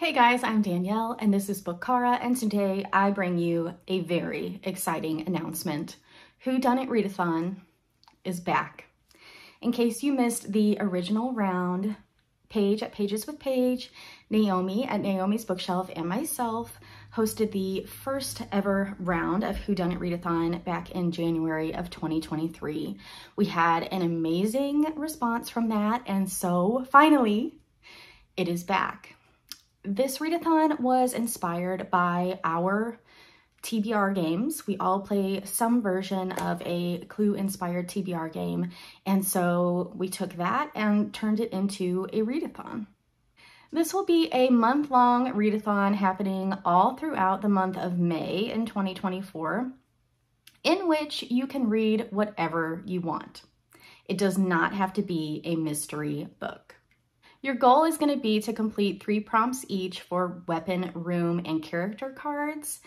Hey guys, I'm Danielle and this is Bookara, and today I bring you a very exciting announcement. Whodunnit Readathon is back. In case you missed the original round, Paige at Pages with Paige, Naomi at Naomi's Bookshelf, and myself hosted the first ever round of Whodunnit Readathon back in January of 2023. We had an amazing response from that, and so finally it is back. This readathon was inspired by our TBR games. We all play some version of a clue-inspired TBR game, and so we took that and turned it into a readathon. This will be a month-long readathon happening all throughout the month of May in 2024, in which you can read whatever you want. It does not have to be a mystery book. Your goal is going to be to complete 3 prompts each for weapon, room, and character cards.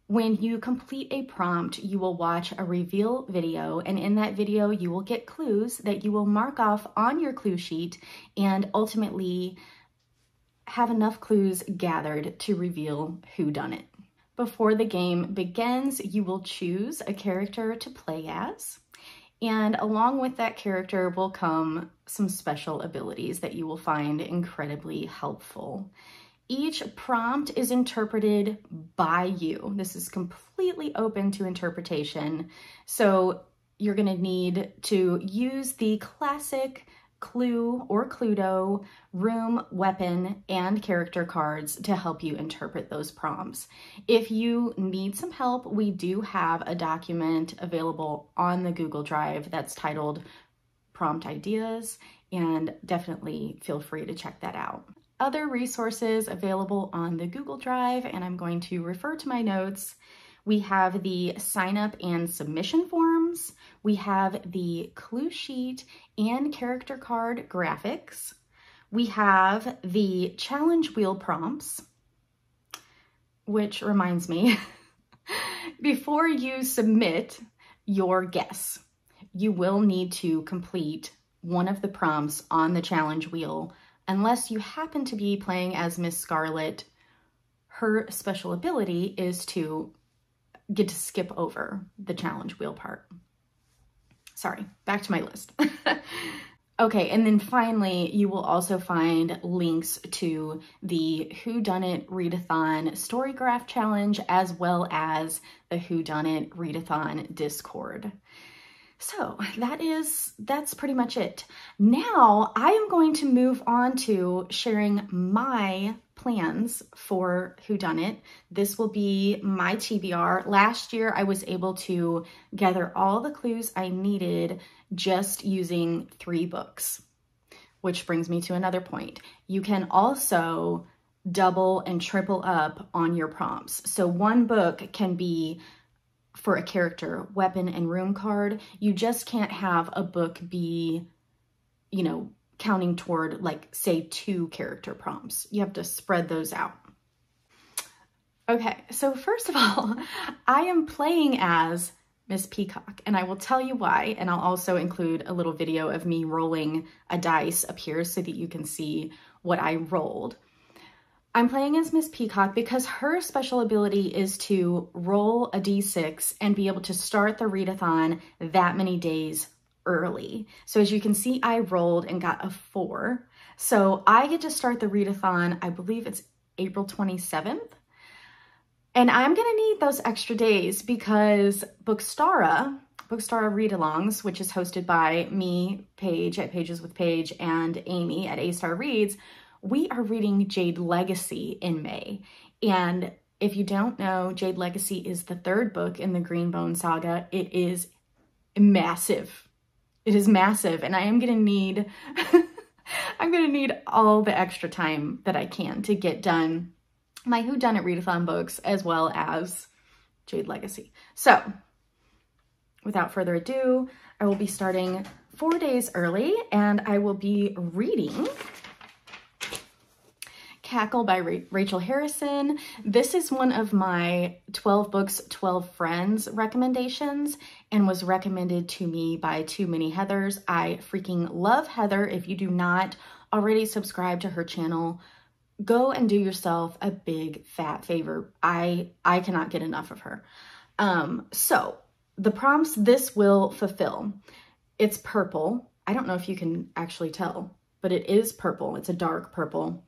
When you complete a prompt, you will watch a reveal video, and in that video you will get clues that you will mark off on your clue sheet and ultimately have enough clues gathered to reveal whodunit. Before the game begins, you will choose a character to play as. And along with that character will come some special abilities that you will find incredibly helpful. Each prompt is interpreted by you. This is completely open to interpretation. So you're going to need to use the classic Clue or Cluedo room, weapon, and character cards to help you interpret those prompts. If you need some help, we do have a document available on the Google Drive that's titled Prompt Ideas, and definitely feel free to check that out. Other resources available on the Google Drive, and I'm going to refer to my notes. We have the sign up and submission forms. We have the clue sheet and character card graphics. We have the challenge wheel prompts, which reminds me, before you submit your guess, you will need to complete one of the prompts on the challenge wheel, unless you happen to be playing as Miss Scarlet. Her special ability is to get to skip over the challenge wheel part. Sorry, back to my list. Okay, and then finally, you will also find links to the Whodunnit Readathon Storygraph Challenge, as well as the Whodunnit Readathon Discord. So that's pretty much it. Now I am going to move on to sharing my plans for Whodunnit. This will be my TBR. Last year I was able to gather all the clues I needed just using 3 books, which brings me to another point. You can also double and triple up on your prompts. So one book can be for a character, weapon, and room card. You just can't have a book be, counting toward, like, say 2 character prompts. You have to spread those out. Okay, so first of all, I am playing as Miss Peacock, and I will tell you why, and I'll also include a little video of me rolling a dice up here so that you can see what I rolled. I'm playing as Miss Peacock because her special ability is to roll a d6 and be able to start the readathon that many days early. So as you can see, I rolled and got a 4. So I get to start the readathon, I believe it's April 27th. And I'm gonna need those extra days because Bookstara Read-Alongs, which is hosted by me, Paige at Pages with Paige, and Amy at A-Star Reads, we are reading Jade Legacy in May. And if you don't know, Jade Legacy is the 3rd book in the Greenbone saga. It is massive. It is massive, and I am gonna need, I'm gonna need all the extra time that I can to get done my Whodunnit Readathon books as well as Jade Legacy. So without further ado, I will be starting 4 days early, and I will be reading Cackle by Rachel Harrison. This is one of my 12 books, 12 friends recommendations, and was recommended to me by Too Many Heathers. I freaking love Heather. If you do not already subscribe to her channel, go and do yourself a big fat favor. I cannot get enough of her. So the prompts this will fulfill, it's purple. I don't know if you can actually tell, but it is purple. It's a dark purple.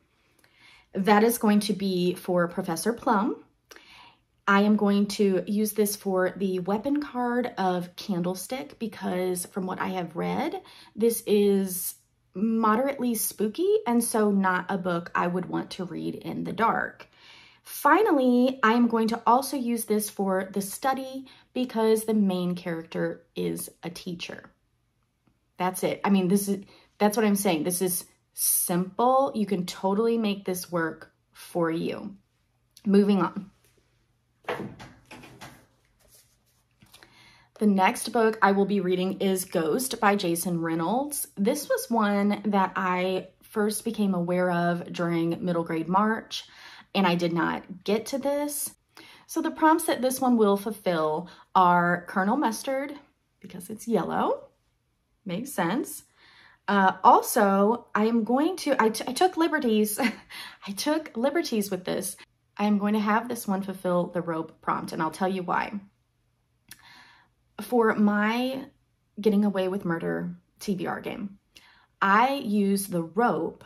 That is going to be for Professor Plum. I am going to use this for the weapon card of Candlestick because from what I have read, this is moderately spooky and so not a book I would want to read in the dark. Finally, I am going to also use this for the study because the main character is a teacher. That's it. I mean, that's what I'm saying. This is simple. You can totally make this work for you. Moving on. The next book I will be reading is Ghost by Jason Reynolds. This was one that I first became aware of during middle grade March, and I did not get to this. So the prompts that this one will fulfill are Colonel Mustard, because it's yellow. Makes sense. Also, I took liberties. I took liberties with this. I am going to have this one fulfill the rope prompt, and I'll tell you why. For my Getting Away with Murder TBR game, I use the rope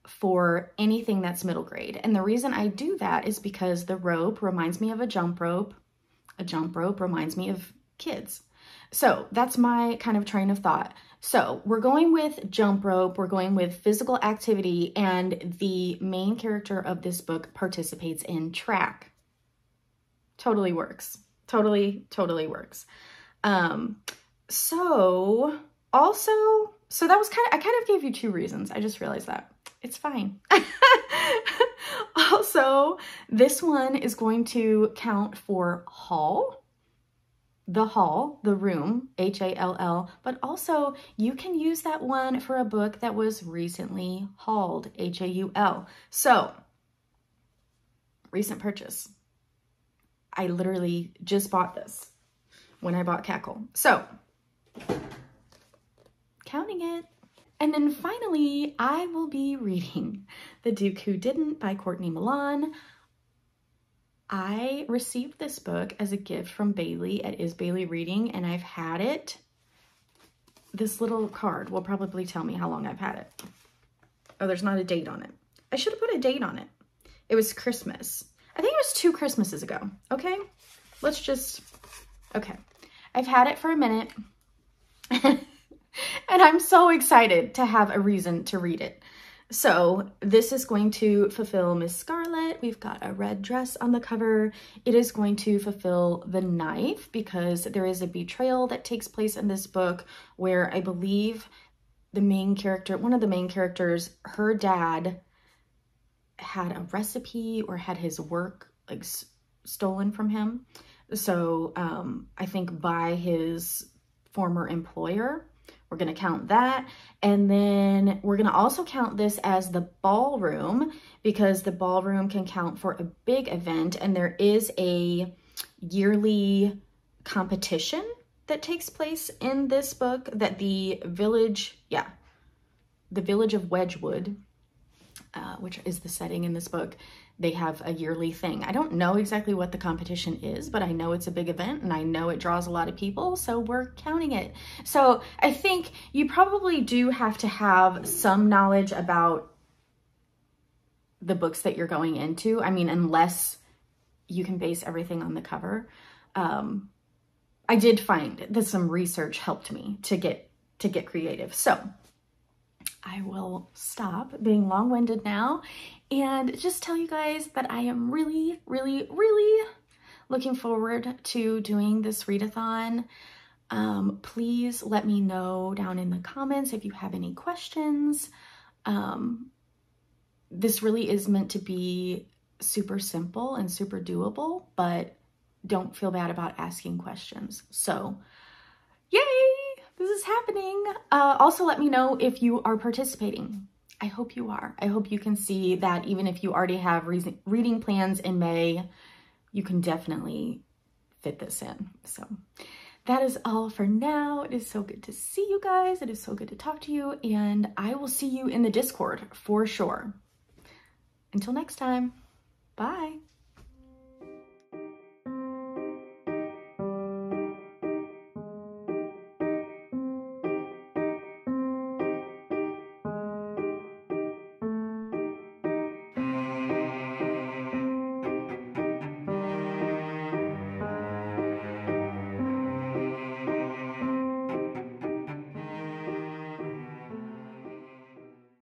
for anything that's middle grade. And the reason I do that is because the rope reminds me of a jump rope. A jump rope reminds me of kids. So that's my kind of train of thought. So we're going with jump rope, we're going with physical activity, and the main character of this book participates in track. Totally works. Totally works. So that was I kind of gave you two reasons. I just realized that. It's fine. Also, this one is going to count for hall. The hall, the room, H-A-L-L, but also you can use that one for a book that was recently hauled, H-A-U-L. So, recent purchase. I literally just bought this when I bought Cackle. So, counting it. And then finally, I will be reading The Duke Who Didn't by Courtney Milan. I received this book as a gift from Bailey at Is Bailey Reading, and I've had it. This little card will probably tell me how long I've had it. Oh, there's not a date on it. I should have put a date on it. It was Christmas. I think it was 2 Christmases ago. Okay, okay. I've had it for a minute, and I'm so excited to have a reason to read it. So this is going to fulfill Miss Scarlet. We've got a red dress on the cover. It is going to fulfill the knife because there is a betrayal that takes place in this book where I believe the main character, one of the main characters, her dad had a recipe or had his work like stolen from him. So I think by his former employer. We're going to count that. And then we're going to also count this as the ballroom because the ballroom can count for a big event. And there is a yearly competition that takes place in this book that the village of Wedgwood, which is the setting in this book, they have a yearly thing. I don't know exactly what the competition is, but I know it's a big event and I know it draws a lot of people, so we're counting it. So I think you probably do have to have some knowledge about the books that you're going into. I mean, unless you can base everything on the cover. I did find that some research helped me to get creative. So I will stop being long-winded now and just tell you guys that I am really looking forward to doing this readathon. Please let me know down in the comments if you have any questions. This really is meant to be super simple and super doable, but don't feel bad about asking questions. So, yay! This is happening. Also, let me know if you are participating. I hope you are. I hope you can see that even if you already have reading plans in May, you can definitely fit this in. So that is all for now. It is so good to see you guys. It is so good to talk to you, and I will see you in the Discord for sure. Until next time, bye.